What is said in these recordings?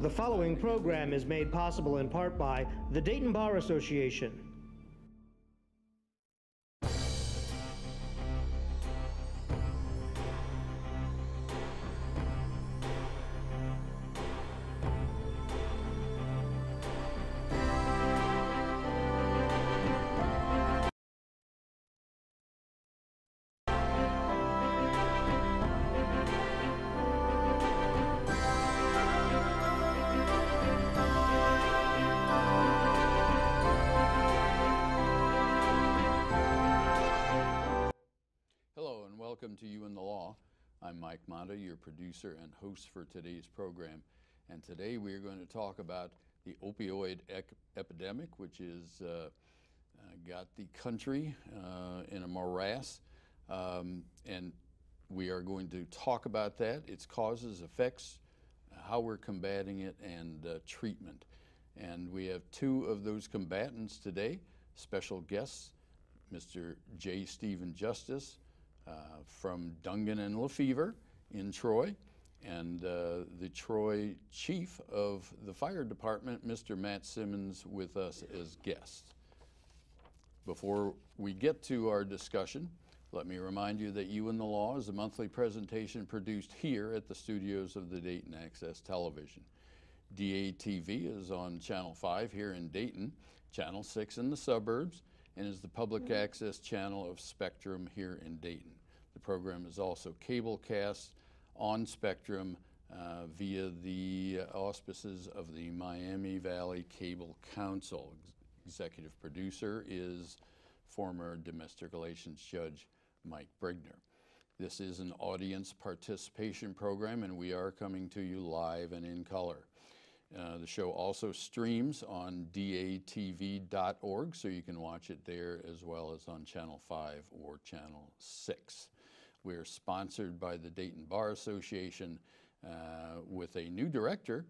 The following program is made possible in part by the Dayton Bar Association. Hello and welcome to You and the Law. I'm Mike Mata, your producer and host for today's program. And today we are going to talk about the opioid epidemic, which is got the country in a morass. And we are going to talk about that, its causes, effects, how we're combating it, and treatment. And we have two of those combatants today, special guests, Mr. J. Stephen Justice, from Dungan and Lefevre in Troy, and the Troy Chief of the Fire Department, Mr. Matt Simmons, with us as guests. Before we get to our discussion, let me remind you that You and the Law is a monthly presentation produced here at the studios of the Dayton Access Television. DATV is on Channel 5 here in Dayton, Channel 6 in the suburbs, and is the public access channel of Spectrum here in Dayton. The program is also cablecast on Spectrum via the auspices of the Miami Valley Cable Council. Executive producer is former domestic relations judge Mike Brigner. This is an audience participation program, and we are coming to you live and in color. The show also streams on datv.org, so you can watch it there as well as on Channel 5 or Channel 6. We are sponsored by the Dayton Bar Association with a new director.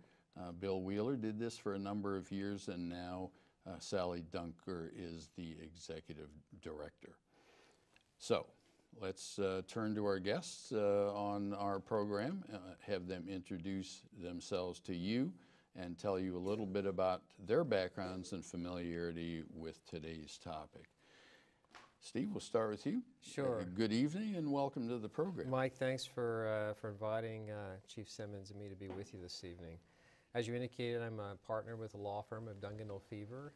Bill Wheeler did this for a number of years, and now Sally Dunker is the executive director. So let's turn to our guests on our program, have them introduce themselves to you, and tell you a little bit about their backgrounds and familiarity with today's topic. Steve, we'll start with you. Sure. Good evening and welcome to the program. Mike, thanks for inviting Chief Simmons and me to be with you this evening. As you indicated, I'm a partner with the law firm of Dungan and Lefevre.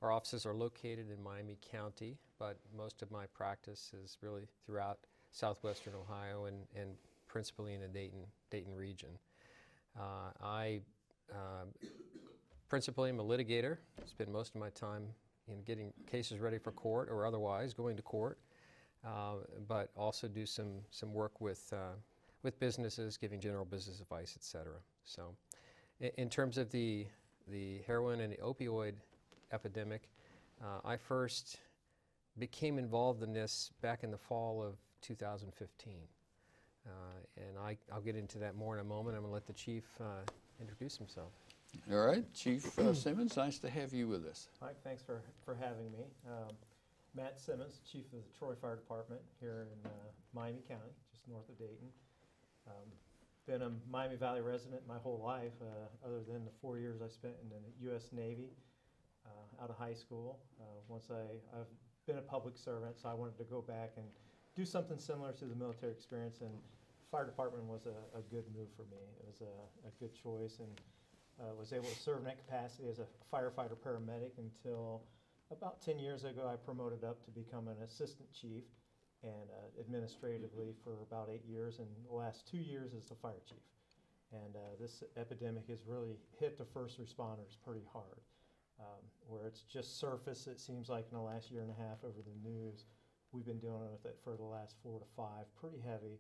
Our offices are located in Miami County, but most of my practice is really throughout southwestern Ohio and principally in the Dayton region. I principally am a litigator. Spend most of my time in getting cases ready for court or otherwise going to court, but also do some work with businesses, giving general business advice, etc. So in terms of the heroin and the opioid epidemic, I first became involved in this back in the fall of 2015. And I'll get into that more in a moment. I'm going to let the chief introduce himself. All right, Chief Simmons, nice to have you with us. Mike, thanks for having me. Matt Simmons, Chief of the Troy Fire Department here in Miami County, just north of Dayton. Been a Miami Valley resident my whole life, other than the 4 years I spent in the U.S. Navy out of high school. I've been a public servant, so I wanted to go back and do something similar to the military experience, and fire department was a good move for me. It was a good choice, and was able to serve in that capacity as a firefighter paramedic until about 10 years ago. I promoted up to become an assistant chief, and administratively for about 8 years, and the last 2 years as the fire chief. And this epidemic has really hit the first responders pretty hard, where it's just surfaced, it seems like, in the last year and a half over the news. We've been dealing with it for the last 4 to 5, pretty heavy.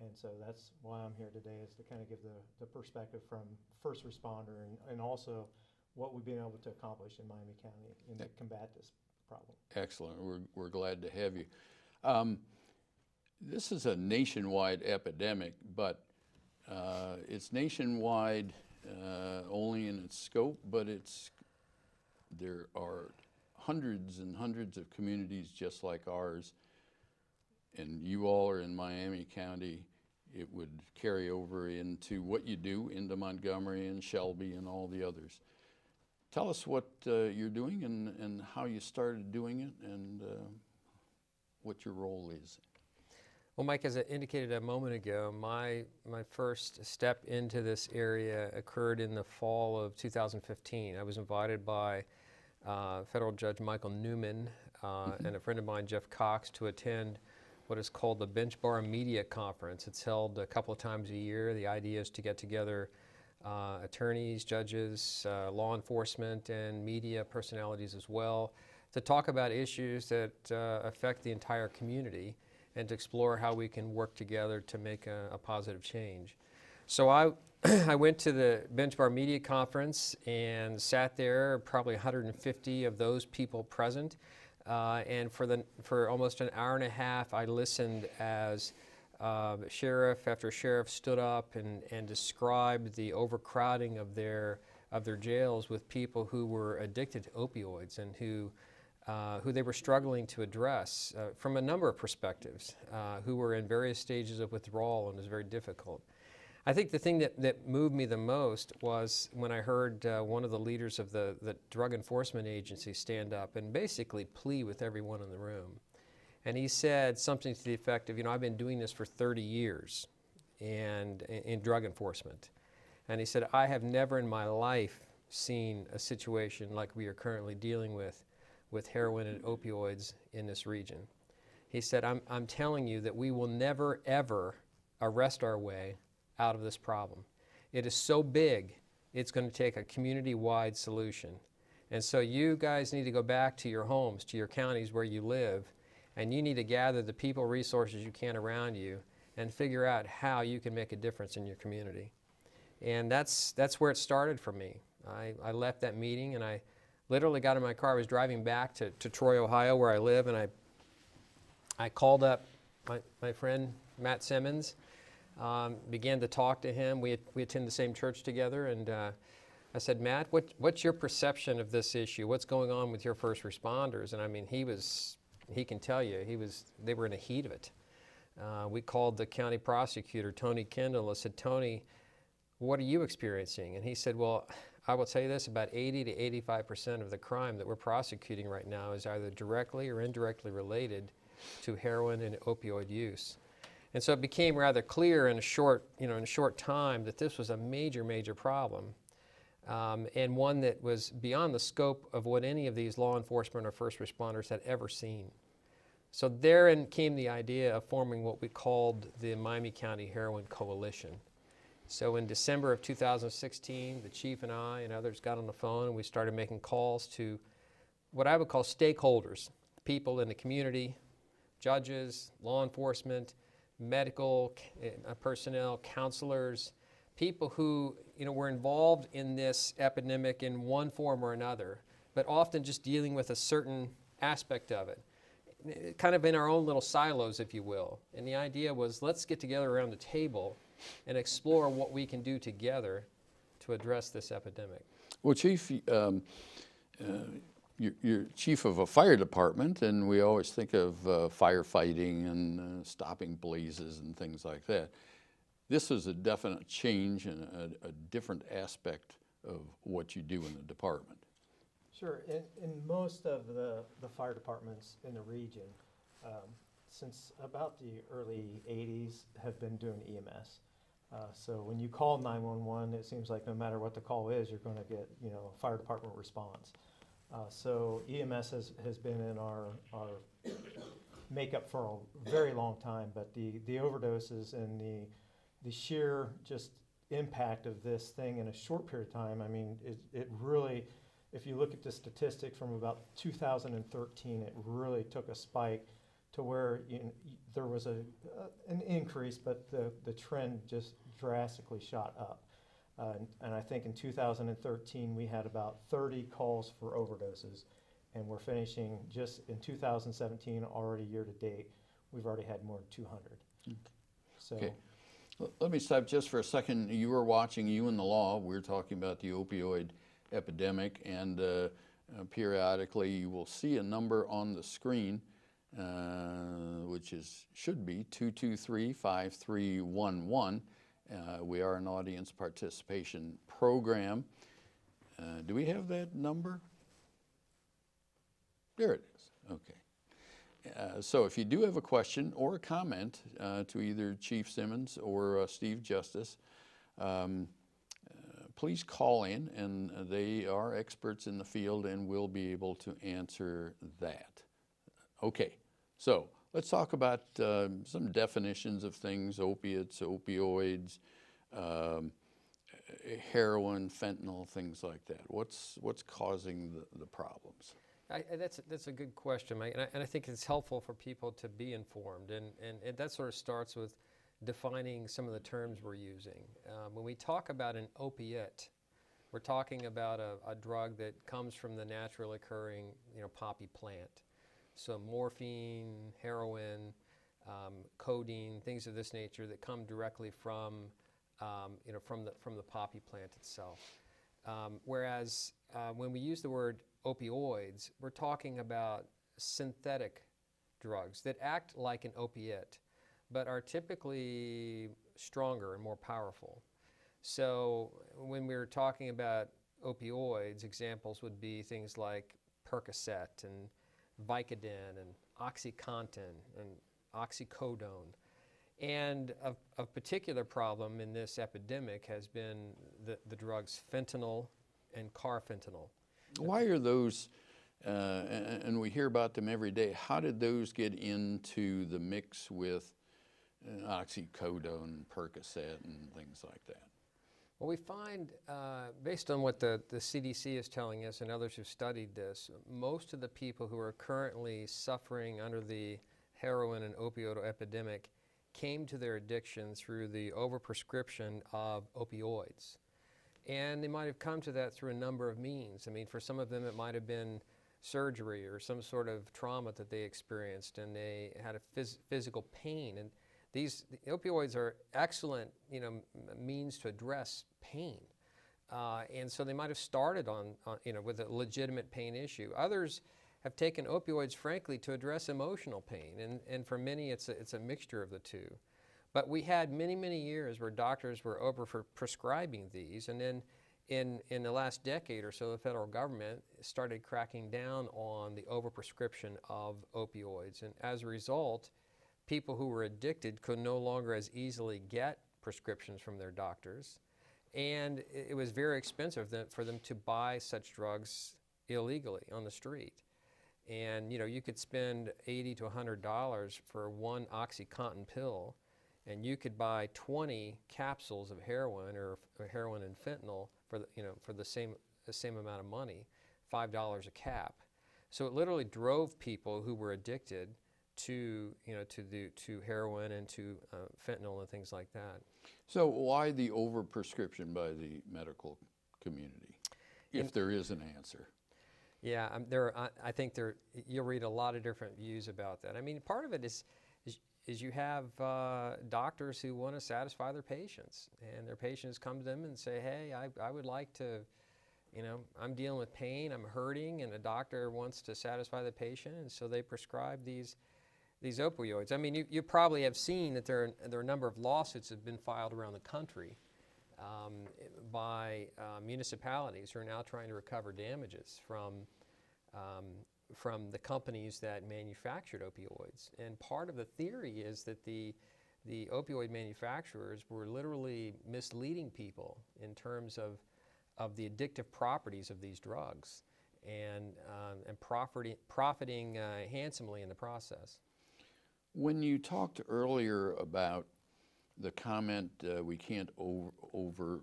And so that's why I'm here today, is to kind of give the perspective from first responder and also what we've been able to accomplish in Miami County and to combat this problem. Excellent. We're glad to have you. This is a nationwide epidemic, but it's nationwide only in its scope, but there are hundreds and hundreds of communities just like ours, and you all are in Miami County. it would carry over into what you do into Montgomery and Shelby and all the others. Tell us what you're doing and how you started doing it and what your role is. Well, Mike, as I indicated a moment ago, my first step into this area occurred in the fall of 2015. I was invited by Federal Judge Michael Newman and a friend of mine, Jeff Cox, to attend what is called the Bench Bar Media Conference. It's held a couple of times a year. The idea is to get together attorneys, judges, law enforcement, and media personalities as well, to talk about issues that affect the entire community and to explore how we can work together to make a positive change. So I went to the Bench Bar Media Conference and sat there, probably 150 of those people present, and for almost an hour and a half I listened as sheriff after sheriff stood up and described the overcrowding of their jails with people who were addicted to opioids and who they were struggling to address from a number of perspectives, who were in various stages of withdrawal, and it was very difficult. I think the thing that moved me the most was when I heard one of the leaders of the Drug Enforcement Agency stand up and basically plead with everyone in the room. And he said something to the effect of, I've been doing this for 30 years and in drug enforcement. And he said, I have never in my life seen a situation like we are currently dealing with heroin and opioids in this region. He said, I'm telling you that we will never, ever arrest our way out of this problem. It is so big, it's going to take a community-wide solution. And so you guys need to go back to your homes, to your counties where you live, and you need to gather the people resources you can around you and figure out how you can make a difference in your community. And that's where it started for me. I left that meeting and I literally got in my car. I was driving back to Troy, Ohio, where I live, and I called up my friend Matt Simmons, began to talk to him. We attend the same church together, and I said, Matt, what's your perception of this issue? What's going on with your first responders? And I mean, he can tell you, they were in the heat of it. We called the county prosecutor, Tony Kendall. I said, Tony, what are you experiencing? And he said, well, I will tell you this, about 80 to 85% of the crime that we're prosecuting right now is either directly or indirectly related to heroin and opioid use. And so it became rather clear in a short time that this was a major, major problem, and one that was beyond the scope of what any of these law enforcement or first responders had ever seen. So therein came the idea of forming what we called the Miami County Heroin Coalition. So in December of 2016, the chief and I and others got on the phone and we started making calls to what I would call stakeholders, people in the community, judges, law enforcement, medical personnel, counselors, people who were involved in this epidemic in one form or another, but often just dealing with a certain aspect of it, kind of in our own little silos, if you will. And the idea was, let's get together around the table and explore what we can do together to address this epidemic. Well, Chief, you're chief of a fire department, and we always think of firefighting and stopping blazes and things like that. This is a definite change and a different aspect of what you do in the department. Sure. In most of the fire departments in the region, since about the early 80s, have been doing EMS. So when you call 911, it seems like no matter what the call is, you're going to get a fire department response. So EMS has been in our makeup for a very long time, but the overdoses and the sheer just impact of this thing in a short period of time, I mean, it really, if you look at the statistics from about 2013, it really took a spike to where there was an increase, but the trend just drastically shot up. And I think in 2013 we had about 30 calls for overdoses, and we're finishing just in 2017 already year to date. We've already had more than 200. Okay. So. Okay. Let me stop just for a second. You were watching You and the Law. We're talking about the opioid epidemic, and periodically you will see a number on the screen, which should be 223-5311. We are an audience participation program. Do we have that number? There it is. Okay. So if you do have a question or a comment to either Chief Simmons or Steve Justice, please call in, and they are experts in the field and will be able to answer that. Okay, so let's talk about some definitions of things: opiates, opioids, heroin, fentanyl, things like that. What's causing the problems? That's a good question, Mike, and I think it's helpful for people to be informed, and that sort of starts with defining some of the terms we're using. When we talk about an opiate, we're talking about a drug that comes from the naturally occurring, poppy plant. So morphine, heroin, codeine, things of this nature that come directly from the poppy plant itself. Whereas when we use the word opioids, we're talking about synthetic drugs that act like an opiate, but are typically stronger and more powerful. So when we're talking about opioids, examples would be things like Percocet and Vicodin and OxyContin and oxycodone. And a particular problem in this epidemic has been the drugs fentanyl and carfentanil. Why are those, and we hear about them every day, how did those get into the mix with oxycodone, Percocet, and things like that? Well, we find, based on what the CDC is telling us and others who've studied this, most of the people who are currently suffering under the heroin and opioid epidemic came to their addiction through the overprescription of opioids. And they might have come to that through a number of means. I mean, for some of them it might have been surgery or some sort of trauma that they experienced, and they had a physical pain. And the opioids are excellent, means to address pain. And so they might have started with a legitimate pain issue. Others have taken opioids, frankly, to address emotional pain. And for many, it's a mixture of the two. But we had many, many years where doctors were over-prescribing these, and then in the last decade or so, the federal government started cracking down on the overprescription of opioids. And as a result, people who were addicted could no longer as easily get prescriptions from their doctors, and it was very expensive for them to buy such drugs illegally on the street. And you could spend $80 to $100 for one OxyContin pill, and you could buy 20 capsules of heroin or heroin and fentanyl for the same amount of money, $5 a cap. So it literally drove people who were addicted to heroin and to fentanyl and things like that. So why the overprescription by the medical community, if there is an answer? Yeah, I think you'll read a lot of different views about that. I mean, part of it is you have doctors who want to satisfy their patients, and their patients come to them and say, hey, I would like to, I'm dealing with pain, I'm hurting, and the doctor wants to satisfy the patient, and so they prescribe these opioids. I mean, you probably have seen that there are a number of lawsuits that have been filed around the country by municipalities who are now trying to recover damages from the companies that manufactured opioids. And part of the theory is that the opioid manufacturers were literally misleading people in terms of the addictive properties of these drugs and profiting handsomely in the process. When you talked earlier about the comment, we can't over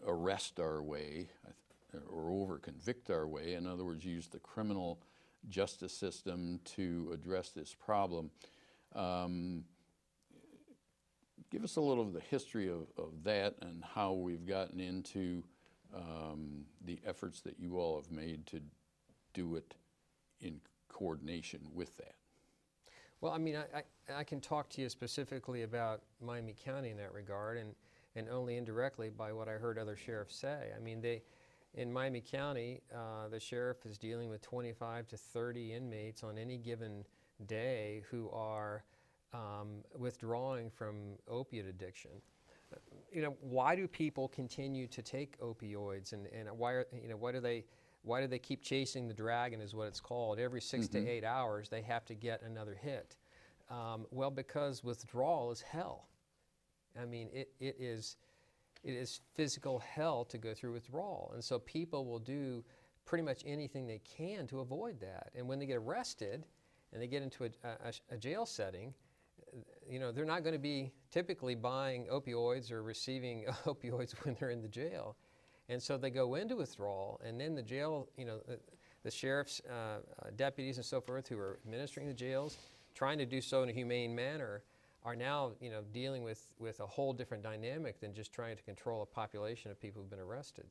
arrest our way or over convict our way, in other words, use the criminal justice system to address this problem. Give us a little of the history of that and how we've gotten into the efforts that you all have made to do it in coordination with that. Well, I mean, I can talk to you specifically about Miami County in that regard, and only indirectly by what I heard other sheriffs say. I mean, in Miami County, the sheriff is dealing with 25 to 30 inmates on any given day who are withdrawing from opiate addiction. You know, why do people continue to take opioids, and why are, you know, why do they keep chasing the dragon, is what it's called? Every 6 to 8 hours they have to get another hit. Well, because withdrawal is hell. I mean, it is physical hell to go through withdrawal, and so people will do pretty much anything they can to avoid that. And when they get arrested and they get into a jail setting, you know, they're not going to be typically buying opioids or receiving opioids when they're in the jail. And so they go into withdrawal, and then the jail, you know, the sheriff's deputies and so forth who are administering the jails, trying to do so in a humane manner, are now, you know, dealing with a whole different dynamic than just trying to control a population of people who've been arrested.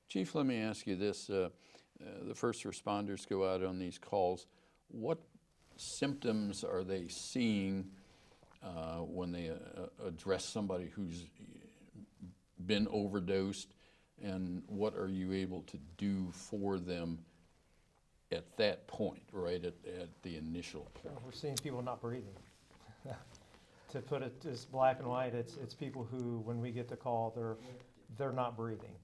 Chief, let me ask you this. The first responders go out on these calls. What symptoms are they seeing when they address somebody who's been overdosed, and what are you able to do for them at that point, right at the initial point? We're seeing people not breathing. To put it as black and white, it's people who, when we get the call, they're not breathing.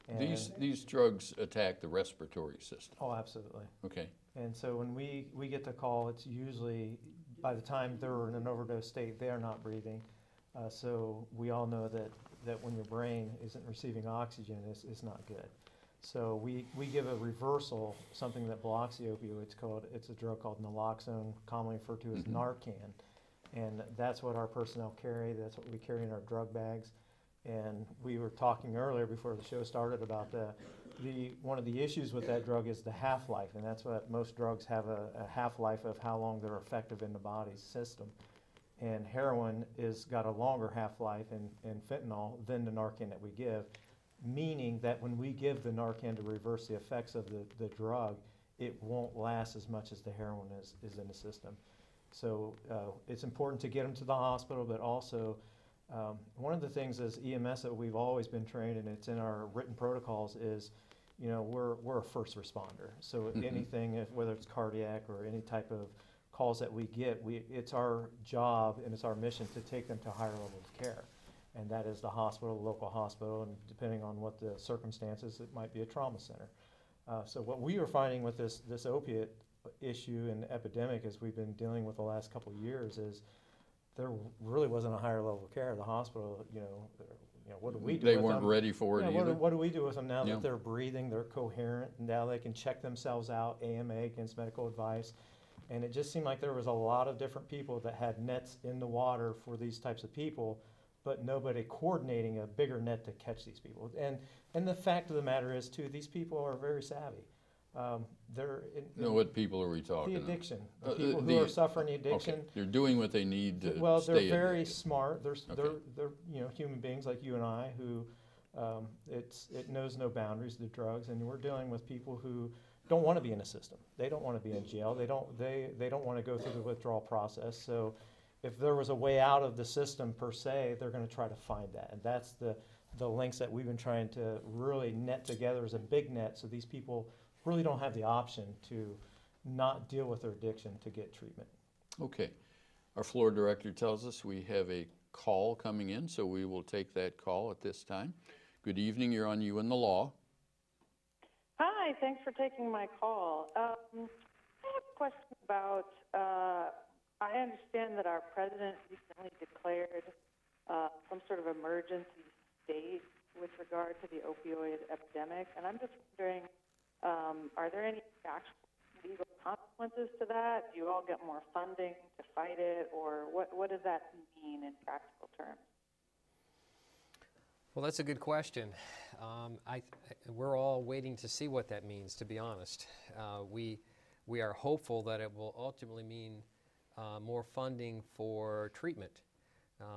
And These drugs attack the respiratory system. oh, absolutely. Okay. And so when we get the call, it's usually by the time they're in an overdose state, they are not breathing. So we all know that when your brain isn't receiving oxygen, it's not good. So we give a reversal, something that blocks the opioids called, it's a drug called naloxone, commonly referred to as Narcan. And that's what our personnel carry, that's what we carry in our drug bags. And we were talking earlier before the show started about one of the issues with that drug is the half-life, and that's what most drugs have, a half-life of how long they're effective in the body's system. And heroin is got a longer half-life in fentanyl than the Narcan that we give, meaning that when we give the Narcan to reverse the effects of the drug, it won't last as much as the heroin is in the system. So it's important to get them to the hospital, but also one of the things as EMS that we've always been trained, and it's in our written protocols, is, you know, we're a first responder. So anything, whether it's cardiac or any type of calls that we get, it's our job and it's our mission to take them to a higher level of care. And that is the hospital, the local hospital, and depending on what the circumstances, it might be a trauma center. So what we are finding with this opiate issue and epidemic, as we've been dealing with the last couple of years, is there really wasn't a higher level of care. The hospital, you know, what do we do? They with weren't them? ready for it either. What do we do with them now Yeah. that they're breathing, they're coherent, and now they can check themselves out, AMA, against medical advice. And it just seemed like there was a lot of different people that had nets in the water for these types of people, but nobody coordinating a bigger net to catch these people. And the fact of the matter is, too, these people are very savvy. What people are we talking the about? addiction. The people who are suffering the addiction. Okay. They're doing what they need to Well, stay they're very addicted. smart. They're Okay. you know, human beings like you and I who it knows no boundaries, the drugs, and we're dealing with people who don't want to be in a system. They don't want to be in jail. They don't want to go through the withdrawal process. So if there was a way out of the system per se, they're going to try to find that. And that's the links that we've been trying to really net together as a big net, so these people really don't have the option to not deal with their addiction to get treatment. Okay. Our floor director tells us we have a call coming in, so we will take that call at this time. Good evening. You're on You and the Law. Hi, thanks for taking my call. I have a question about, I understand that our president recently declared some sort of emergency state with regard to the opioid epidemic, and I'm just wondering, are there any actual legal consequences to that? Do you all get more funding to fight it, or what does that mean in practical terms? Well, that's a good question. We're all waiting to see what that means, to be honest. We are hopeful that it will ultimately mean more funding for treatment.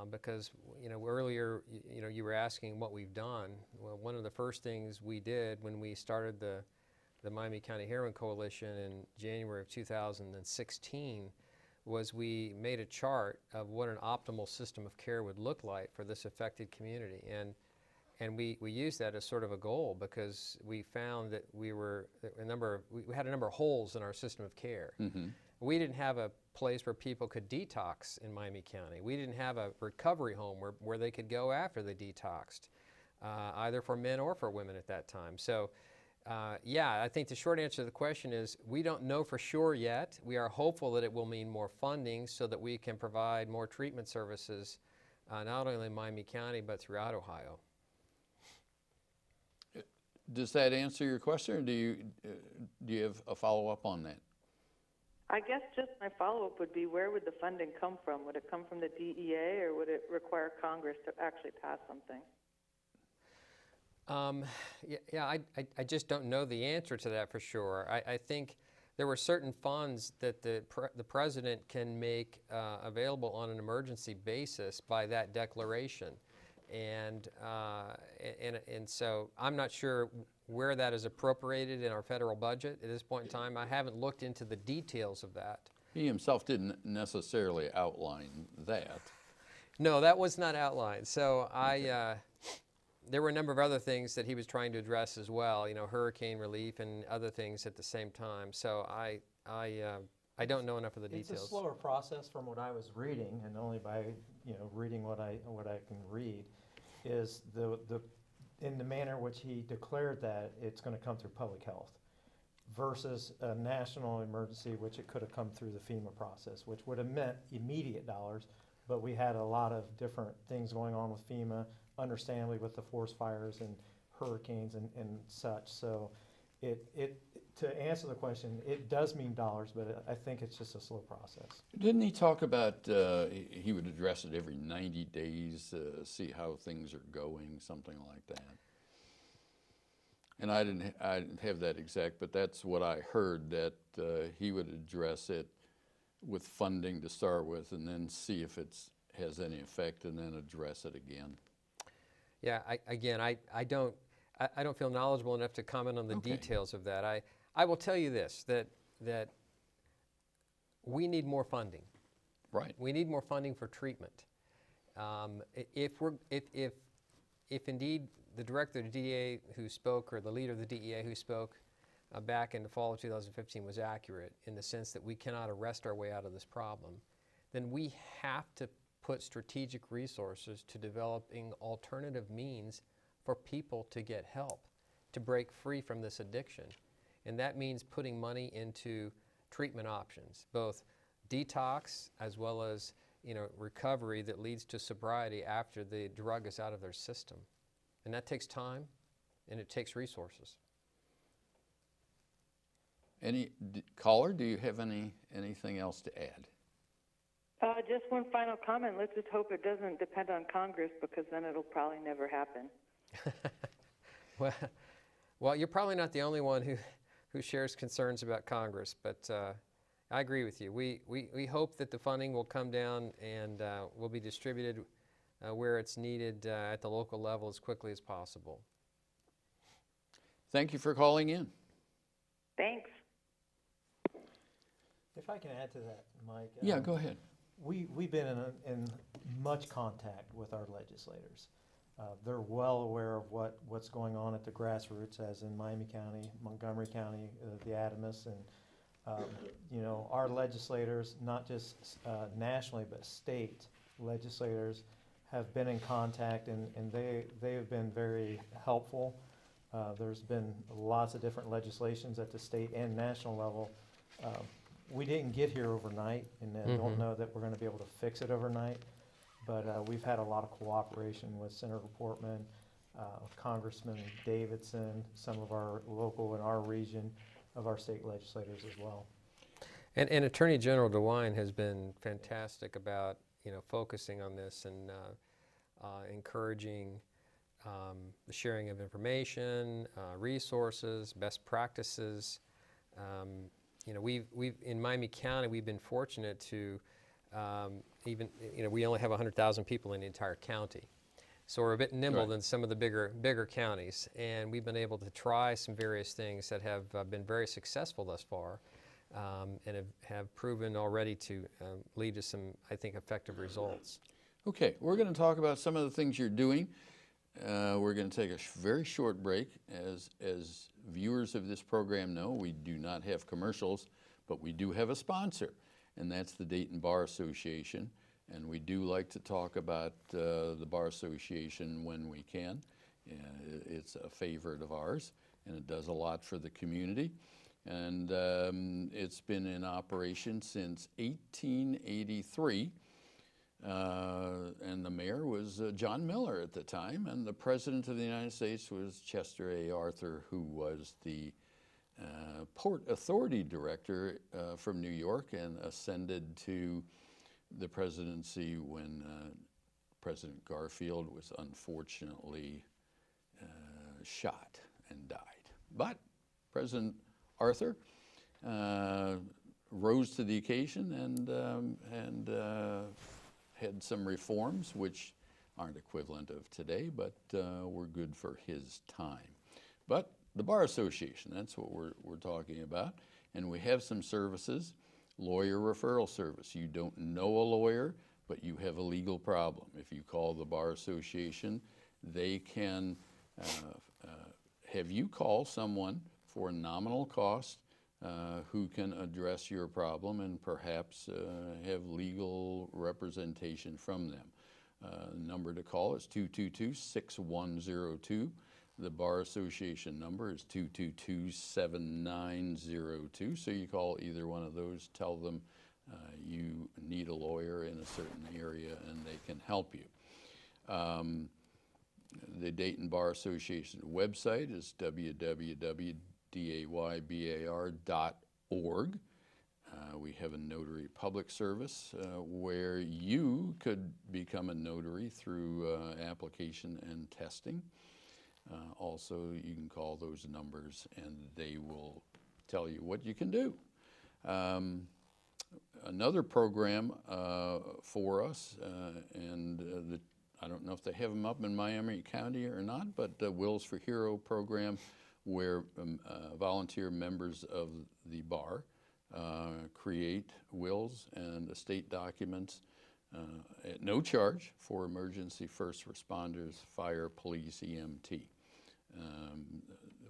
Because, you know, earlier, you know, you were asking what we've done. Well, one of the first things we did when we started the Miami County Heroin Coalition in January of 2016 was we made a chart of what an optimal system of care would look like for this affected community. And we used that as sort of a goal because we found that we had a number of holes in our system of care. We didn't have a place where people could detox in Miami County. We didn't have a recovery home where they could go after they detoxed, either for men or for women at that time. So yeah, I think the short answer to the question is we don't know for sure yet. We are hopeful that it will mean more funding so that we can provide more treatment services not only in Miami County but throughout Ohio. Does that answer your question, or do you have a follow-up on that? I guess just my follow-up would be, where would the funding come from? Would it come from the DEA, or would it require Congress to actually pass something? Yeah, I just don't know the answer to that for sure. I think there were certain funds that the president can make available on an emergency basis by that declaration. And so I'm not sure where that is appropriated in our federal budget at this point in time. I haven't looked into the details of that. He himself didn't necessarily outline that. No, that was not outlined. So there were a number of other things that he was trying to address as well, you know, hurricane relief and other things at the same time. So I don't know enough of the details. It's a slower process from what I was reading, and only by reading what I can read, is in the manner which he declared that it's going to come through public health, versus a national emergency, which it could have come through the FEMA process, which would have meant immediate dollars. But we had a lot of different things going on with FEMA, understandably with the forest fires and hurricanes and such. So to answer the question, it does mean dollars, but I think it's just a slow process. Didn't he talk about he would address it every 90 days, see how things are going, something like that? And I didn't have that exact, but that's what I heard, that he would address it with funding to start with, and then see if it has any effect, and then address it again. Yeah, I don't feel knowledgeable enough to comment on the details of that. I will tell you this, that we need more funding. Right. We need more funding for treatment. If indeed the director of the DEA who spoke, or the leader of the DEA who spoke back in the fall of 2015 was accurate in the sense that we cannot arrest our way out of this problem, then we have to put strategic resources to developing alternative means for people to get help, to break free from this addiction. And that means putting money into treatment options, both detox as well as recovery that leads to sobriety after the drug is out of their system. And that takes time, and it takes resources. Caller, do you have anything else to add? Just one final comment. Let's just hope it doesn't depend on Congress, because then it'll probably never happen. Well, you're probably not the only one who shares concerns about Congress, but I agree with you. We hope that the funding will come down and will be distributed where it's needed at the local level as quickly as possible. Thank you for calling in. Thanks. If I can add to that, Mike. Yeah, go ahead. We've been in much contact with our legislators. They're well aware of what's going on at the grassroots, as in Miami County, Montgomery County, the Adamus, and our legislators, not just nationally but state legislators, have been in contact, and they have been very helpful. There's been lots of different legislations at the state and national level. We didn't get here overnight, and I don't know that we're going to be able to fix it overnight, but we've had a lot of cooperation with Senator Portman, Congressman Davidson, some of our local in our region of our state legislators as well. And Attorney General DeWine has been fantastic about focusing on this and encouraging the sharing of information, resources, best practices. We've in Miami County, we've been fortunate to we only have 100,000 people in the entire county, so we're a bit nimble than some of the bigger counties, and we've been able to try some various things that have been very successful thus far, and have proven already to lead to some, I think, effective results. Okay, we're going to talk about some of the things you're doing. We're going to take a very short break. As viewers of this program know, we do not have commercials, But we do have a sponsor, and that's the Dayton Bar Association. And we do like to talk about the Bar Association when we can. It's a favorite of ours, and it does a lot for the community. And it's been in operation since 1883. And the mayor was John Miller at the time, and the President of the United States was Chester A. Arthur, who was the Port Authority Director from New York and ascended to the presidency when President Garfield was unfortunately shot and died. But President Arthur rose to the occasion and had some reforms which aren't equivalent of today, but were good for his time. But the Bar Association, that's what we're talking about. And we have some services. Lawyer referral service. You don't know a lawyer, but you have a legal problem. If you call the Bar Association, they can have you call someone for a nominal cost who can address your problem and perhaps have legal representation from them. The number to call is 222-6102. The Bar Association number is 222-7902. So you call either one of those, tell them you need a lawyer in a certain area, and they can help you. The Dayton Bar Association website is www.daybar.org. We have a notary public service where you could become a notary through application and testing. Also, you can call those numbers and they will tell you what you can do. Another program for us, I don't know if they have them up in Miami County or not, but the Wills for Hero program where volunteer members of the bar create wills and estate documents at no charge for emergency first responders, fire, police, EMT.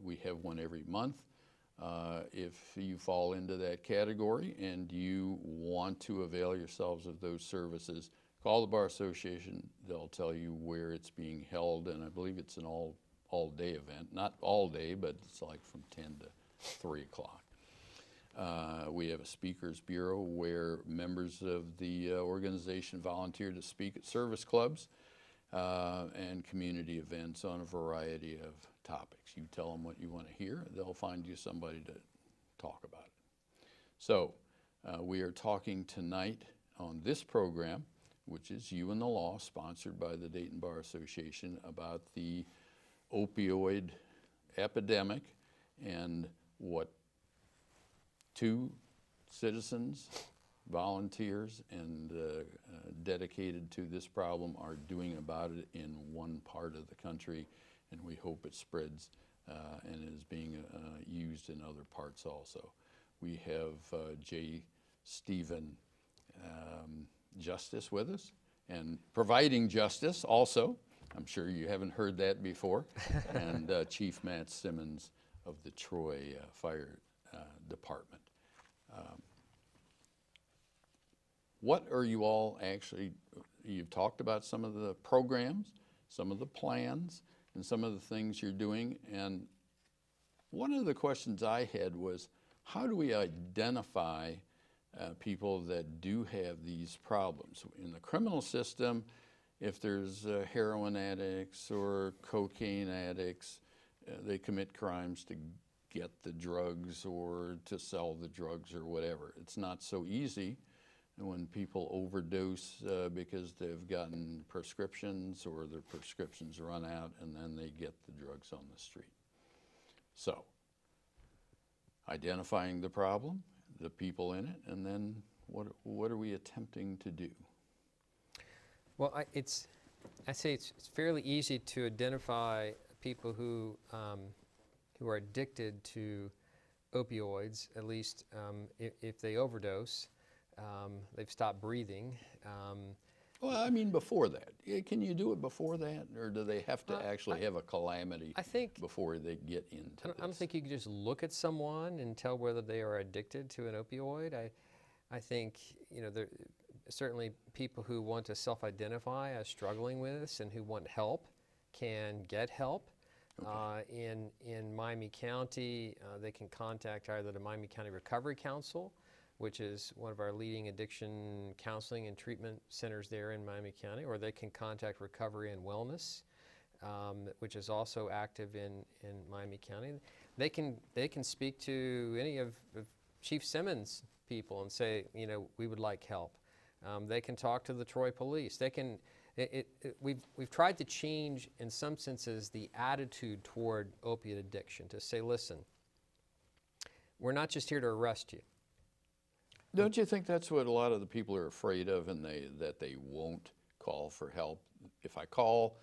We have one every month. If you fall into that category and you want to avail yourselves of those services, call the Bar Association. They'll tell you where it's being held, and I believe it's an all-day event. Not all day, but it's like from 10 to 3 o'clock. We have a speakers bureau where members of the organization volunteer to speak at service clubs and community events on a variety of topics. You tell them what you want to hear, they'll find you somebody to talk about it. So we are talking tonight on this program, which is You and the Law, sponsored by the Dayton Bar Association, about the opioid epidemic and what 2 citizens, volunteers, and dedicated to this problem are doing about it in one part of the country, and we hope it spreads and is being used in other parts also. We have J. Stephen Justice with us, and providing justice also. I'm sure you haven't heard that before. And Chief Matt Simmons of the Troy Fire Department. What are you all actually, you've talked about some of the programs, some of the plans, and some of the things you're doing. And one of the questions I had was, how do we identify people that do have these problems? In the criminal system, if there's heroin addicts or cocaine addicts, they commit crimes to get the drugs or to sell the drugs or whatever. It's not so easy when people overdose because they've gotten prescriptions or their prescriptions run out and then they get the drugs on the street. So, identifying the problem, the people in it, and then what are we attempting to do? Well, I say it's fairly easy to identify people who are addicted to opioids, at least if they overdose. They've stopped breathing. Well, I mean before that. Can you do it before that, or do they have to actually have a calamity before they get into I don't think you can just look at someone and tell whether they are addicted to an opioid. I think, you know, there certainly people who want to self-identify as struggling with this and who want help can get help. Okay. In Miami County, they can contact either the Miami County Recovery Council, which is one of our leading addiction counseling and treatment centers there in Miami County, or they can contact Recovery and Wellness, which is also active in Miami County. They can speak to any of Chief Simmons' people and say, you know, we would like help. They can talk to the Troy Police. They can. We've tried to change, in some senses, the attitude toward opiate addiction to say, listen, we're not just here to arrest you. Don't you think that's what a lot of the people are afraid of, and that they won't call for help? If I call,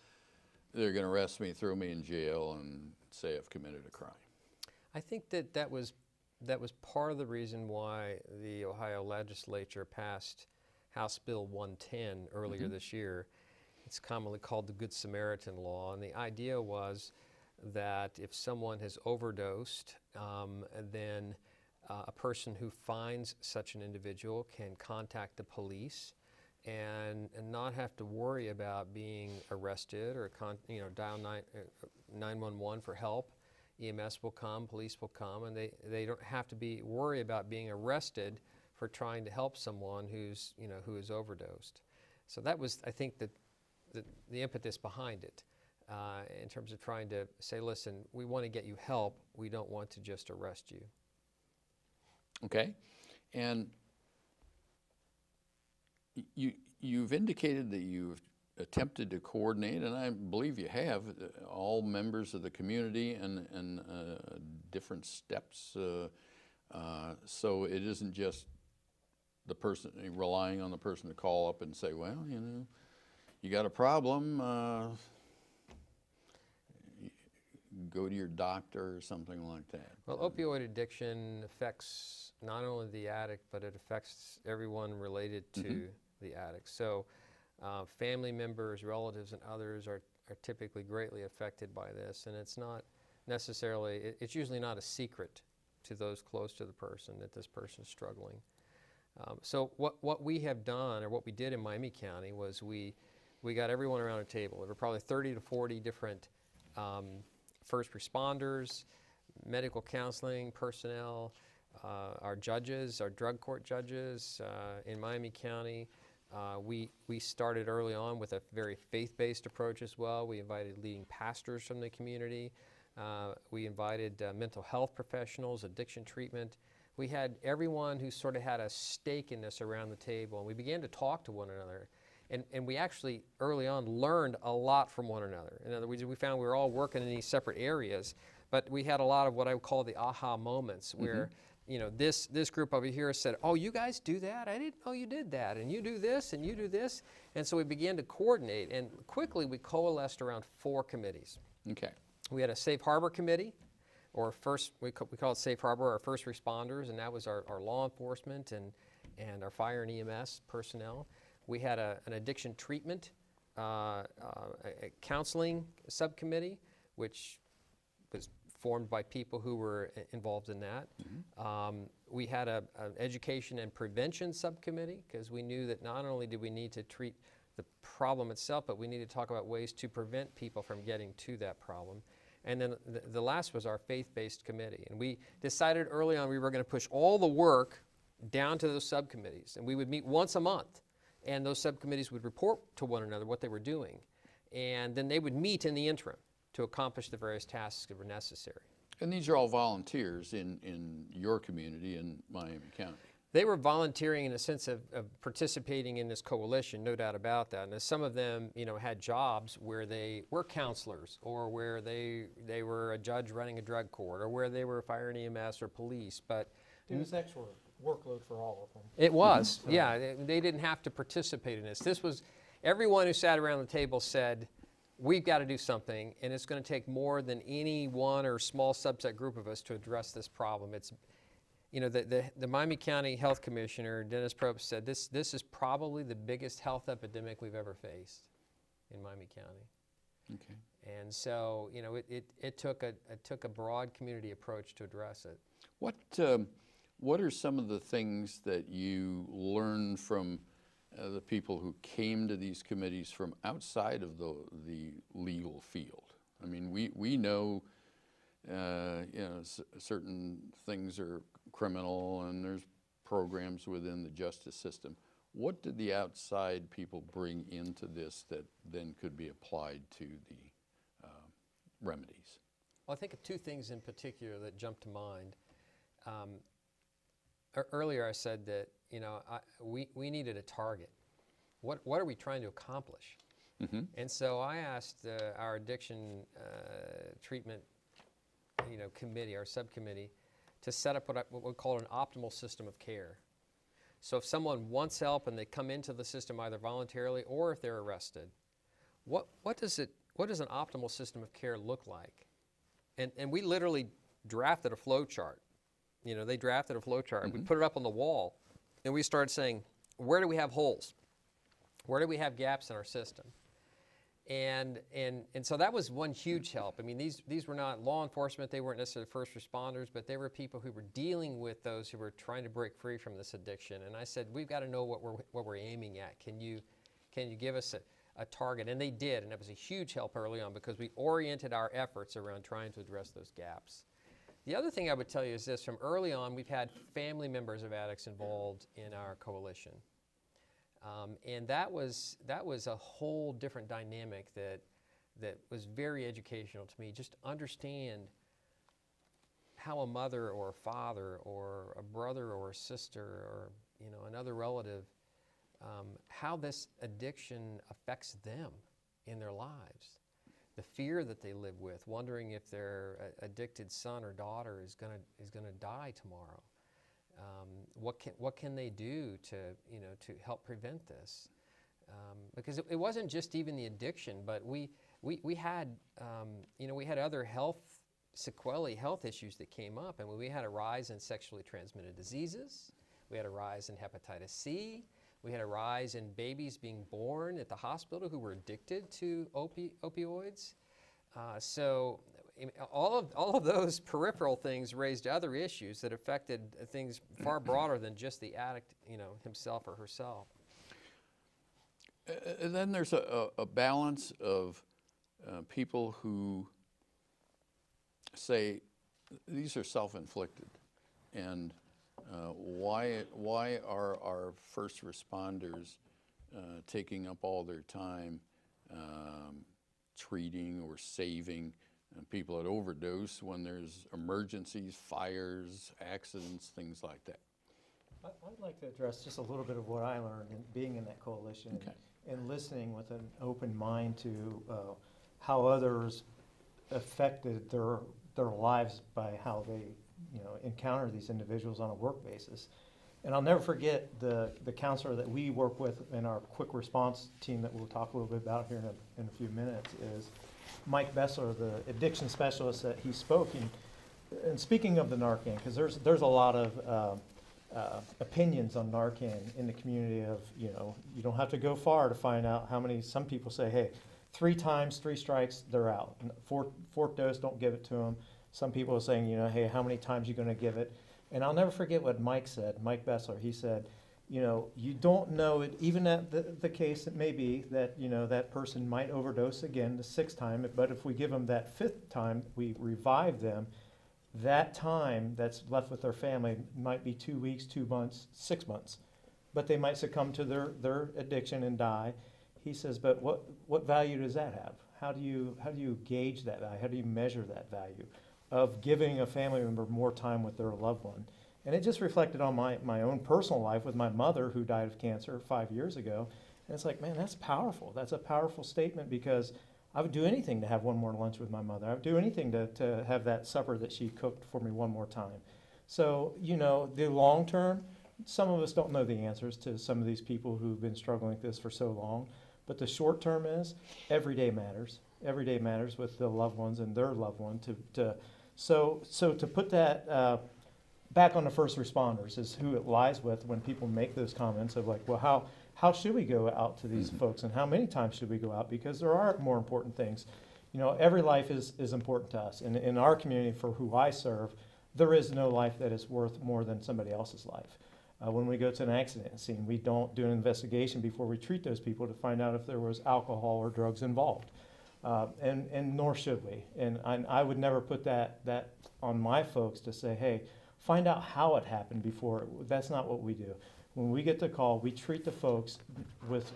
they're going to arrest me, throw me in jail, and say I've committed a crime. I think that was part of the reason why the Ohio legislature passed House Bill 110 earlier this year. It's commonly called the Good Samaritan Law, and the idea was that if someone has overdosed, then a person who finds such an individual can contact the police and not have to worry about being arrested or dial 911 for help. EMS will come, police will come, and they don't have to worry about being arrested for trying to help someone who is overdosed. So that was, I think, the impetus behind it, in terms of trying to say, listen, we want to get you help. We don't want to just arrest you. Okay, and you've indicated that you've attempted to coordinate, and I believe you have, all members of the community and different steps. So it isn't just the person relying on the person to call up and say, well, you know, you got a problem. Go to your doctor or something like that. Well, opioid addiction affects not only the addict, but it affects everyone related to the addict. So family members, relatives, and others are typically greatly affected by this, and it's not necessarily, it's usually not a secret to those close to the person that this person's struggling. So what we have done, or what we did in Miami County, was we got everyone around a table. There were probably 30 to 40 different first responders, medical counseling personnel, our judges, our drug court judges in Miami County. We started early on with a very faith-based approach as well. We invited leading pastors from the community. We invited mental health professionals, addiction treatment. We had everyone who sort of had a stake in this around the table, and we began to talk to one another. And we actually, early on, learned a lot from one another. In other words, we found we were all working in these separate areas, but we had a lot of what I would call the aha moments, where you know, this group over here said, oh, you guys do that? I didn't know you did that. And you do this, and you do this. And so we began to coordinate, and quickly we coalesced around 4 committees. Okay. We had a Safe Harbor Committee, or we call it Safe Harbor, our first responders, and that was our law enforcement and our fire and EMS personnel. We had an addiction treatment a counseling subcommittee, which was formed by people who were involved in that. We had an education and prevention subcommittee, because we knew that not only did we need to treat the problem itself, but we needed to talk about ways to prevent people from getting to that problem. And then the last was our faith-based committee. And we decided early on we were going to push all the work down to those subcommittees. And we would meet once a month, and those subcommittees would report to one another what they were doing. And then they would meet in the interim to accomplish the various tasks that were necessary. And these are all volunteers in your community in Miami County. They were volunteering in a sense of participating in this coalition, no doubt about that. And some of them, you know, had jobs where they were counselors, or where they were a judge running a drug court, or where they were fire and EMS or police. But it was extra workload for all of them. It was, yeah. They didn't have to participate in this. This was, everyone who sat around the table said, we've got to do something, and it's going to take more than any one or small subset group of us to address this problem. you know, the Miami County Health Commissioner, Dennis Probst, said this is probably the biggest health epidemic we've ever faced in Miami County. Okay. And so, you know, it took a broad community approach to address it. What are some of the things that you learned from the people who came to these committees from outside of the legal field? I mean, we know, you know, certain things are criminal and there's programs within the justice system. What did the outside people bring into this that then could be applied to the remedies? Well, I think of two things in particular that jump to mind. Earlier I said that, you know, we needed a target. What are we trying to accomplish? Mm-hmm. And so I asked our addiction treatment, you know, committee, our subcommittee, to set up what we call an optimal system of care. So if someone wants help and they come into the system either voluntarily or if they're arrested, what does an optimal system of care look like? And we literally drafted a flow chart. You know, they drafted a flow chart. Mm-hmm. We put it up on the wall, and we started saying, where do we have holes? Where do we have gaps in our system? And so that was one huge help. I mean, these were not law enforcement. They weren't necessarily first responders, but they were people who were dealing with those who were trying to break free from this addiction. And I said, we've got to know what we're aiming at. Can you give us a target? And they did, and it was a huge help early on because we oriented our efforts around trying to address those gaps. The other thing I would tell you is this: from early on, we've had family members of addicts involved in our coalition. And that was a whole different dynamic that was very educational to me. Just to understand how a mother or a father or a brother or a sister or, you know, another relative, how this addiction affects them in their lives. The fear that they live with, wondering if their addicted son or daughter is gonna die tomorrow. What can they do to help prevent this? Because it wasn't just even the addiction, but we had we had other health issues that came up, and we had a rise in sexually transmitted diseases. We had a rise in hepatitis C. We had a rise in babies being born at the hospital who were addicted to opioids. So all of those peripheral things raised other issues that affected things far broader than just the addict, you know, himself or herself. And then there's a balance of people who say these are self-inflicted, and why are our first responders taking up all their time treating or saving people at overdose when there's emergencies, fires, accidents, things like that? I'd like to address just a little bit of what I learned in being in that coalition. Okay. And listening with an open mind to how others affected their lives by how they, you know, encounter these individuals on a work basis. And I'll never forget the counselor that we work with in our quick response team that we'll talk a little bit about here in a few minutes is Mike Bessler, the addiction specialist that he spoke. And speaking of the Narcan, because there's a lot of opinions on Narcan in the community of, you know, you don't have to go far to find out how many. Some people say, hey, 3 times, 3 strikes, they're out. Fourth dose, don't give it to them. Some people are saying, you know, hey, how many times are you going to give it? And I'll never forget what Mike said, Mike Bessler. He said, you know, you don't know it, even at the case it may be that, you know, that person might overdose again the 6th time, but if we give them that 5th time, we revive them, that time that's left with their family might be 2 weeks, 2 months, 6 months. But they might succumb to their addiction and die. He says, but what value does that have? How do you gauge that value? How do you measure that value of giving a family member more time with their loved one? And it just reflected on my own personal life with my mother, who died of cancer 5 years ago. And it's like, man, that's powerful. That's a powerful statement, because I would do anything to have one more lunch with my mother. I would do anything to have that supper that she cooked for me one more time. So, you know, the long term, some of us don't know the answers to some of these people who've been struggling with this for so long. But the short term is every day matters. Every day matters with the loved ones and their loved one. So to put that back on the first responders is who it lies with when people make those comments of like, well, how should we go out to these folks, and how many times should we go out? Because there are more important things. You know, every life is important to us. And in our community, for who I serve, there is no life that is worth more than somebody else's life. When we go to an accident scene, we don't do an investigation before we treat those people to find out if there was alcohol or drugs involved. And nor should we. And I would never put that on my folks to say, hey, find out how it happened before. That's not what we do. When we get the call, we treat the folks with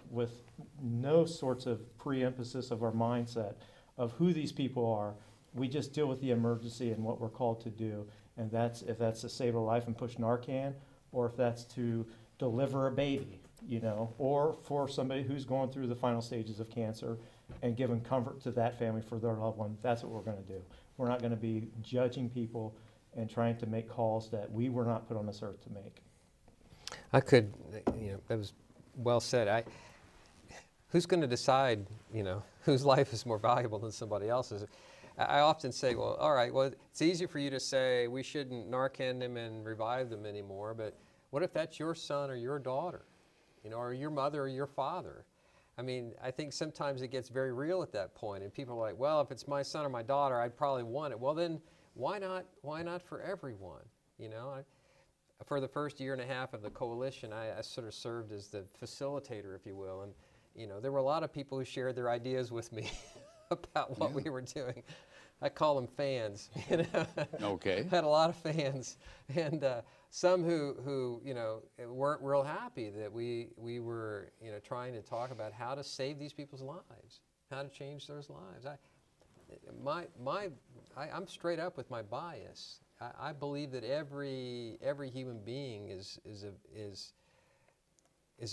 no sorts of pre-emphasis of our mindset of who these people are. We just deal with the emergency and what we're called to do. And that's if that's to save a life and push Narcan, or if that's to deliver a baby, you know, or for somebody who's going through the final stages of cancer and giving comfort to that family for their loved one. That's what we're going to do. We're not going to be judging people and trying to make calls that we were not put on this earth to make. I could, you know, that was well said. Who's going to decide, you know, whose life is more valuable than somebody else's? I often say, well, all right, well, it's easy for you to say we shouldn't Narcan them and revive them anymore, but what if that's your son or your daughter, you know, or your mother or your father? I mean, I think sometimes it gets very real at that point, and people are like, well, if it's my son or my daughter, I'd probably want it. Well, then why not for everyone, you know? For the first year and a half of the coalition, I sort of served as the facilitator, if you will, and, you know, there were a lot of people who shared their ideas with me about what we were doing. I call them fans, you know. Okay. Had a lot of fans, and some who you know weren't real happy that we were, you know, trying to talk about how to save these people's lives, how to change those lives. I'm straight up with my bias. I believe that every human being is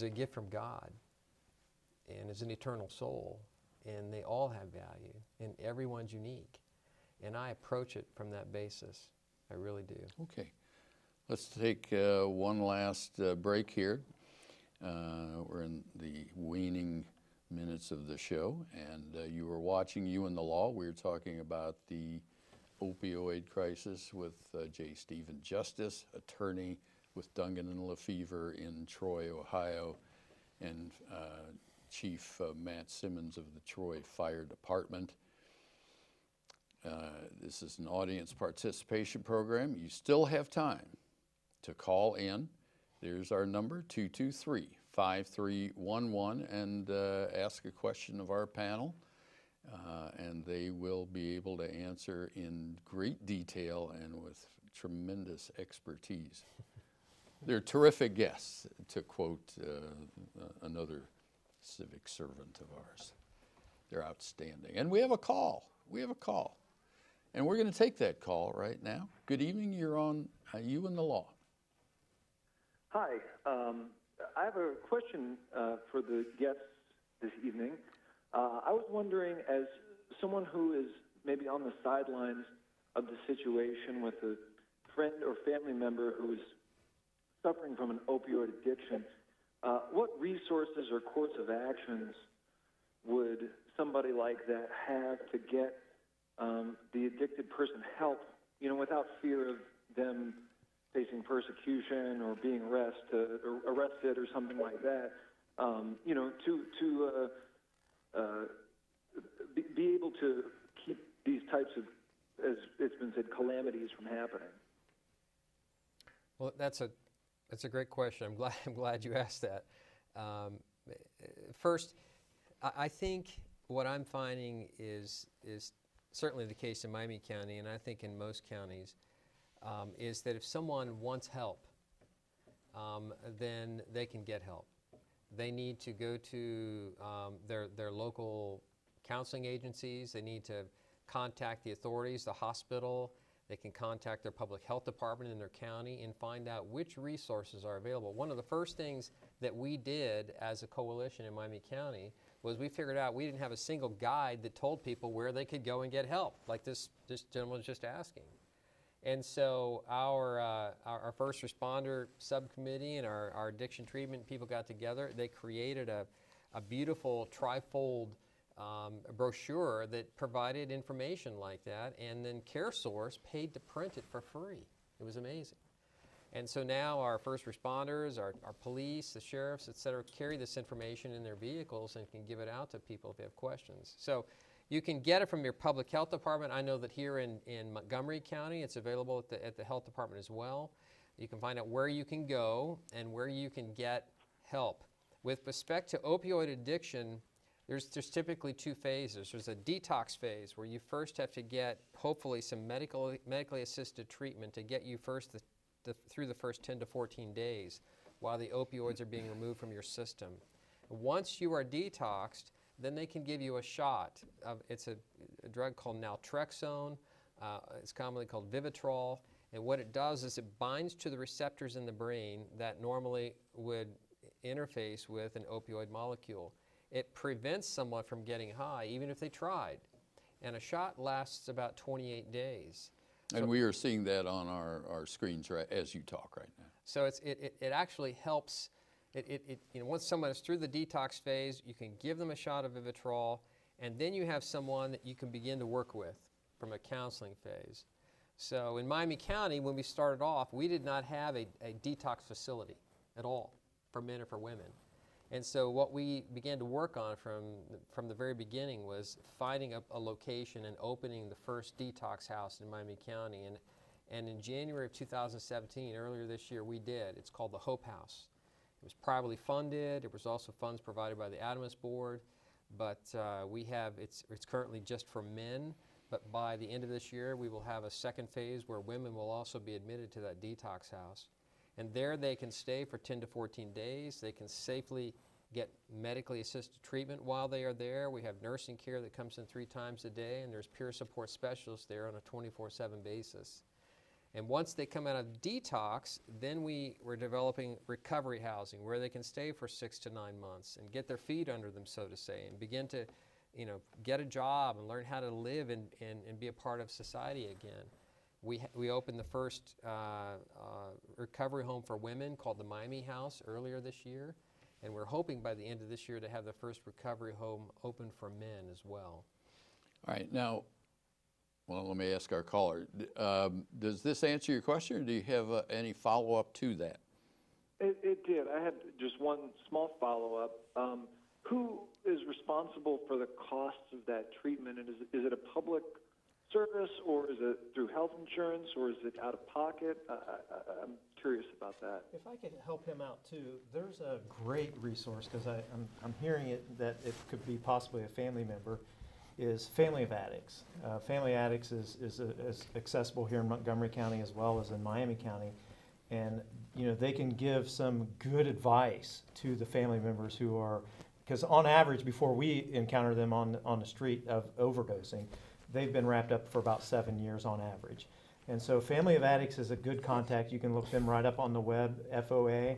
a gift from God, and is an eternal soul, and they all have value, and everyone's unique. And I approach it from that basis. I really do. Okay. Let's take one last break here. We're in the waning minutes of the show, and you were watching You and the Law. We were talking about the opioid crisis with J. Stephen Justice, attorney with Dungan and Lefevre in Troy, Ohio, and Chief Matt Simmons of the Troy Fire Department. This is an audience participation program. You still have time to call in. There's our number, 223-5311, and ask a question of our panel. And they will be able to answer in great detail and with tremendous expertise. They're terrific guests, to quote another civic servant of ours. They're outstanding. And we have a call. And we're going to take that call right now. Good evening. You're on You and the Law. Hi. I have a question for the guests this evening. I was wondering, as someone who is maybe on the sidelines of the situation with a friend or family member who is suffering from an opioid addiction, what resources or course of actions would somebody like that have to get the addicted person help, you know, without fear of them facing persecution or being arrested or something like that, you know, to be able to keep these types of, as it's been said, calamities from happening? Well, that's a great question. I'm glad you asked that. First, I think what I'm finding is certainly the case in Miami County, and I think in most counties, is that if someone wants help, then they can get help. They need to go to their local counseling agencies. They need to contact the authorities, the hospital. They can contact their public health department in their county and find out which resources are available. One of the first things that we did as a coalition in Miami County was we figured out we didn't have a single guide that told people where they could go and get help, like this gentleman was just asking. And so our first responder subcommittee and our addiction treatment people got together. They created a beautiful trifold brochure that provided information like that, and then CareSource paid to print it for free. It was amazing. And so now our first responders, our police, the sheriffs, et cetera, carry this information in their vehicles and can give it out to people if they have questions. So you can get it from your public health department. I know that here in Montgomery County, it's available at the health department as well. You can find out where you can go and where you can get help. With respect to opioid addiction, there's typically two phases. There's a detox phase where you first have to get, hopefully, some medically assisted treatment to get you first through the first 10 to 14 days while the opioids are being removed from your system. Once you are detoxed, then they can give you a shot. It's a drug called naltrexone. It's commonly called Vivitrol. And what it does is it binds to the receptors in the brain that normally would interface with an opioid molecule. It prevents someone from getting high, even if they tried. And a shot lasts about 28 days. And we are seeing that on our screens right as you talk right now. So it actually helps. Once someone is through the detox phase, you can give them a shot of Vivitrol, and then you have someone that you can begin to work with from a counseling phase. So in Miami County, when we started off, we did not have a detox facility at all for men or for women. And so what we began to work on from the very beginning was finding a location and opening the first detox house in Miami County. And in January of 2017, earlier this year, we did. It's called the Hope House. It was privately funded. There was also funds provided by the Epidemic Board. But it's currently just for men. But by the end of this year, we will have a second phase where women will also be admitted to that detox house. And there they can stay for 10 to 14 days. They can safely get medically assisted treatment while they are there. We have nursing care that comes in 3 times a day, and there's peer support specialists there on a 24/7 basis. And once they come out of detox, then we're developing recovery housing where they can stay for 6 to 9 months and get their feet under them, so to say, and begin to get a job and learn how to live and be a part of society again. We opened the first recovery home for women called the Miami House earlier this year, and we're hoping by the end of this year to have the first recovery home open for men as well. All right, now, well, let me ask our caller. Does this answer your question, or do you have any follow-up to that? It did. I had just one small follow-up. Who is responsible for the costs of that treatment, and is it a public service, or is it through health insurance, or is it out of pocket? I'm curious about that. If I could help him out too, there's a great resource, because I'm hearing it that it could be possibly a family member, is Family of Addicts. Family Addicts is accessible here in Montgomery County as well as in Miami County. And they can give some good advice to the family members who are, because on average, before we encounter them on the street of overdosing, they've been wrapped up for about 7 years on average. And so Family of Addicts is a good contact. You can look them right up on the web, FOA.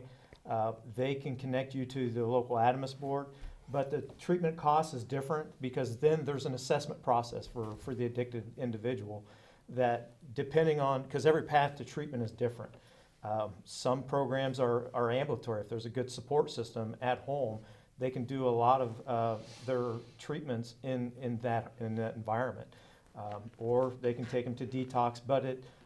They can connect you to the local Epidemic Board, but the treatment cost is different because then there's an assessment process for the addicted individual that depending on, because every path to treatment is different. Some programs are ambulatory. If there's a good support system at home, they can do a lot of their treatments in that environment. Or they can take them to detox, but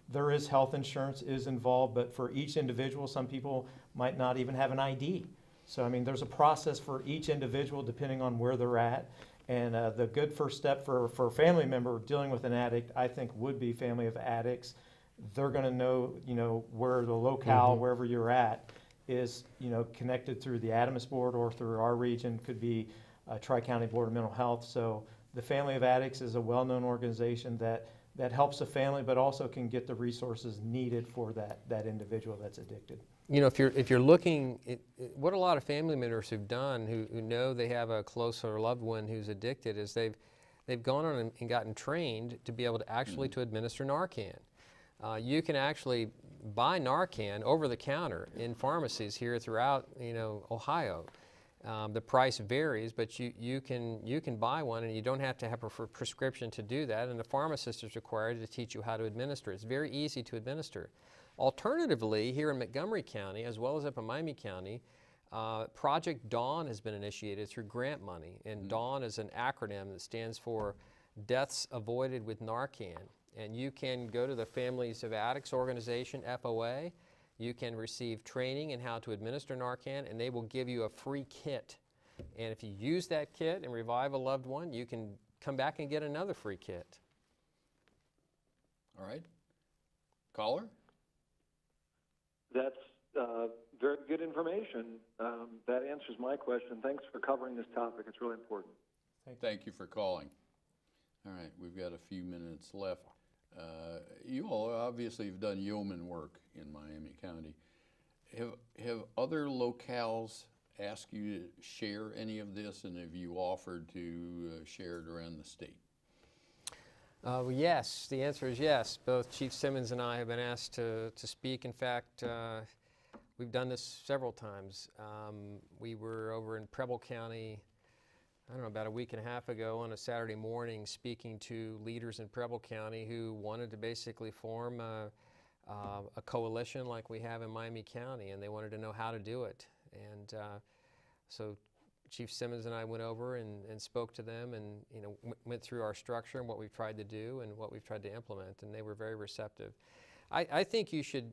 there is health insurance is involved, but for each individual, some people might not even have an ID. So, I mean, there's a process for each individual depending on where they're at. And the good first step for a family member dealing with an addict, I think, would be Family of Addicts. They're going to know, where the locale, wherever you're at, is, connected through the Epidemic Board or through our region, could be Tri-County Board of Mental Health. So the Family of Addicts is a well-known organization that helps a family, but also can get the resources needed for that individual that's addicted. If you're looking at what a lot of family members have done who know they have a close or loved one who's addicted is they've gone on and gotten trained to be able to actually to administer Narcan. You can actually buy Narcan over the counter in pharmacies here throughout Ohio. The price varies, but you can buy one, and you don't have to have a prescription to do that, and the pharmacist is required to teach you how to administer it. It's very easy to administer. Alternatively, here in Montgomery County, as well as up in Miami County, Project DAWN has been initiated through grant money, and DAWN is an acronym that stands for Deaths Avoided with Narcan. And you can go to the Families of Addicts organization, FOA. you can receive training in how to administer Narcan, and they will give you a free kit. And if you use that kit and revive a loved one, you can come back and get another free kit. All right. Caller? That's very good information. That answers my question. Thanks for covering this topic. It's really important. Thank you for calling. All right, we've got a few minutes left. You all obviously have done yeoman work in Miami County. Have other locales asked you to share any of this, and have you offered to share it around the state? Well, yes, the answer is yes. Both Chief Simmons and I have been asked to speak. In fact, we've done this several times. We were over in Preble County, I don't know, about a week and a half ago on a Saturday morning speaking to leaders in Preble County who wanted to basically form a coalition like we have in Miami County, and they wanted to know how to do it. And so Chief Simmons and I went over and spoke to them, and went through our structure and what we've tried to do and what we've tried to implement, and they were very receptive. I think you should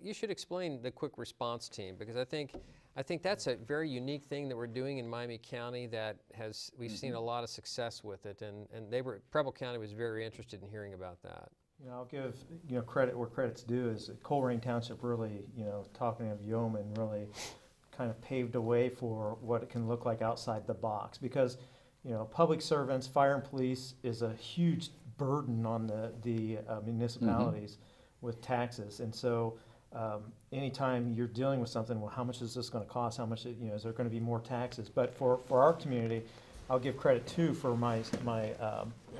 explain the quick response team, because I think that's a very unique thing that we're doing in Miami County that we've seen a lot of success with it, and Preble County was very interested in hearing about that. I'll give credit where credit's due. Is Colerain Township really, talking of yeoman, really kind of paved a way for what it can look like outside the box, because public servants, fire and police is a huge burden on the municipalities with taxes, and so anytime you're dealing with something, well, how much is this going to cost? How much is there going to be more taxes? But for our community, I'll give credit too for my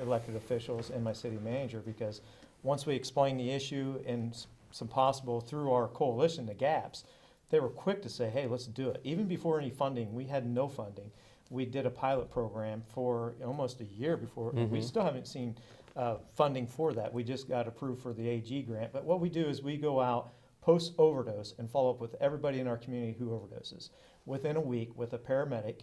elected officials and my city manager, because once we explained the issue and some possible through our coalition, the gaps, they were quick to say, hey, let's do it. Even before any funding, we had no funding. We did a pilot program for almost a year before. We still haven't seen funding for that. We just got approved for the AG grant. But what we do is we go out post-overdose and follow up with everybody in our community who overdoses within a week with a paramedic,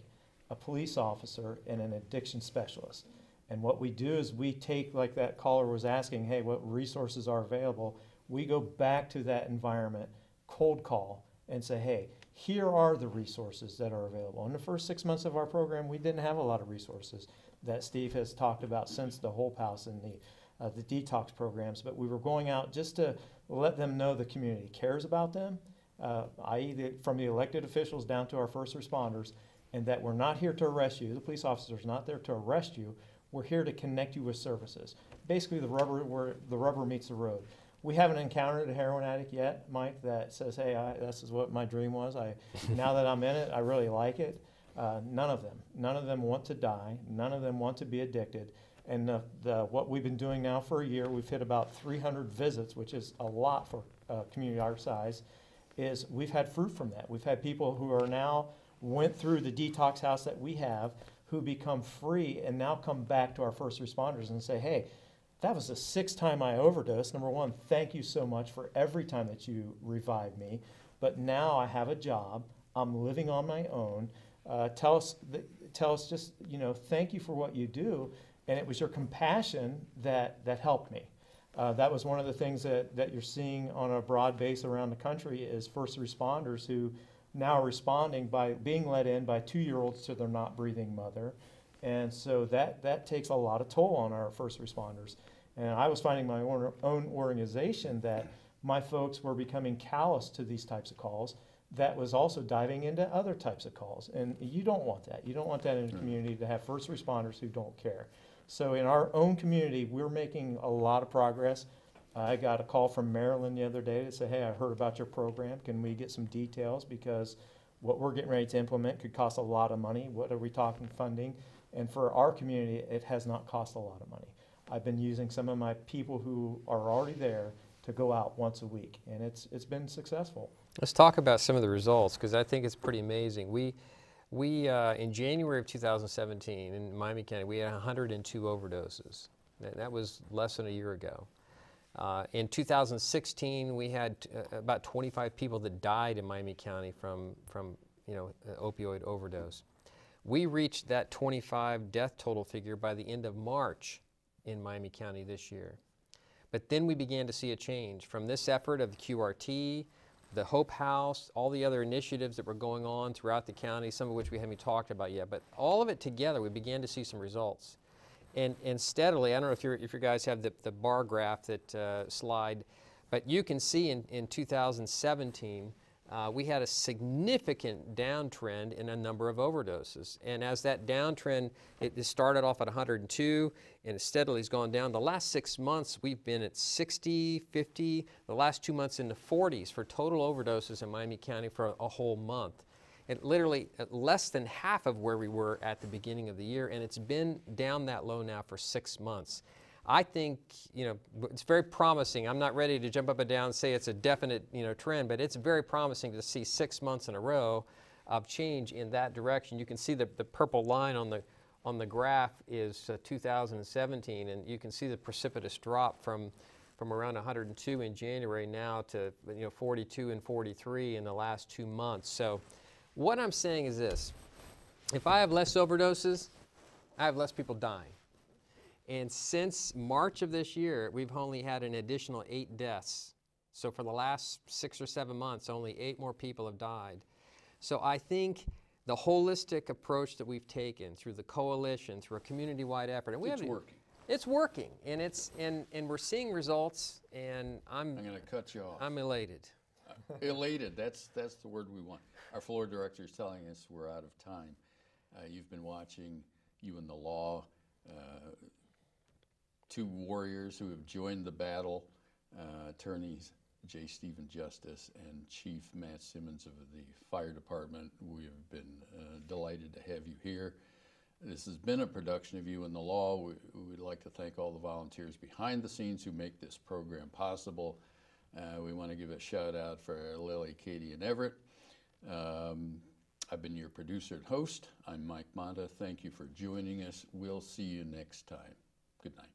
a police officer, and an addiction specialist. And what we do is we take, like that caller was asking, hey, what resources are available? We go back to that environment, cold call, and say, hey, here are the resources that are available. In the first 6 months of our program, we didn't have a lot of resources that Steve has talked about since the Hope House and the detox programs, but we were going out just to let them know the community cares about them, i.e. from the elected officials down to our first responders, and that we're not here to arrest you. The police officer's not there to arrest you. We're here to connect you with services. Basically, the rubber meets the road. We haven't encountered a heroin addict yet, Mike, that says, hey, this is what my dream was. Now that I'm in it, I really like it. None of them want to die. None of them want to be addicted. And what we've been doing now for a year, we've hit about 300 visits, which is a lot for a community our size, is we've had fruit from that. We've had people who are now went through the detox house that we have, who become free and now come back to our first responders and say, hey, that was the 6th time I overdosed. Number one, thank you so much for every time that you revived me. But now I have a job. I'm living on my own. Tell us just, thank you for what you do. And it was your compassion that helped me. That was one of the things that you're seeing on a broad base around the country is first responders who now are responding by being let in by 2-year-olds to their not breathing mother. And so that takes a lot of toll on our first responders. And I was finding my own organization that my folks were becoming callous to these types of calls. That was also diving into other types of calls. And you don't want that. You don't want that in a community to have first responders who don't care. So in our own community, we're making a lot of progress. I got a call from Maryland the other day to say, hey, I heard about your program. Can we get some details? Because what we're getting ready to implement could cost a lot of money. What are we talking funding? And for our community, it has not cost a lot of money. I've been using some of my people who are already there to go out once a week, and it's been successful. Let's talk about some of the results, because I think it's pretty amazing. We in January of 2017 in Miami County, we had 102 overdoses. That was less than a year ago. In 2016, we had about 25 people that died in Miami County from opioid overdose. We reached that 25 death total figure by the end of March in Miami County this year. But then we began to see a change from this effort of the QRT, the Hope House, all the other initiatives that were going on throughout the county, some of which we haven't talked about yet, but all of it together, we began to see some results. And steadily, I don't know if you guys have the bar graph that slide, but you can see in 2017, we had a significant downtrend in a number of overdoses. And as that downtrend, it started off at 102 and it steadily has gone down. The last 6 months, we've been at 60, 50, the last 2 months in the 40s for total overdoses in Miami County for a whole month. And literally at less than half of where we were at the beginning of the year, and it's been down that low now for 6 months. I think, you know, it's very promising. I'm not ready to jump up and down and say it's a definite, you know, trend, but it's very promising to see 6 months in a row of change in that direction. You can see the purple line on the graph is 2017, and you can see the precipitous drop from around 102 in January now to, you know, 42 and 43 in the last 2 months. So what I'm saying is this: if I have less overdoses, I have less people dying. And since March of this year, we've only had an additional 8 deaths. So for the last 6 or 7 months, only 8 more people have died. So I think the holistic approach that we've taken through the coalition, through a community-wide effort, and It's working. It's working, and and we're seeing results. And I'm going to cut you off. I'm elated. Elated. That's the word we want. Our floor director is telling us we're out of time. You've been watching You and the Law. 2 warriors who have joined the battle, attorneys J. Stephen Justice and Chief Matt Simmons of the Fire Department. We have been delighted to have you here. This has been a production of You and the Law. We'd like to thank all the volunteers behind the scenes who make this program possible. We want to give a shout out for Lily, Katie, and Everett. I've been your producer and host. I'm Mike Monta. Thank you for joining us. We'll see you next time. Good night.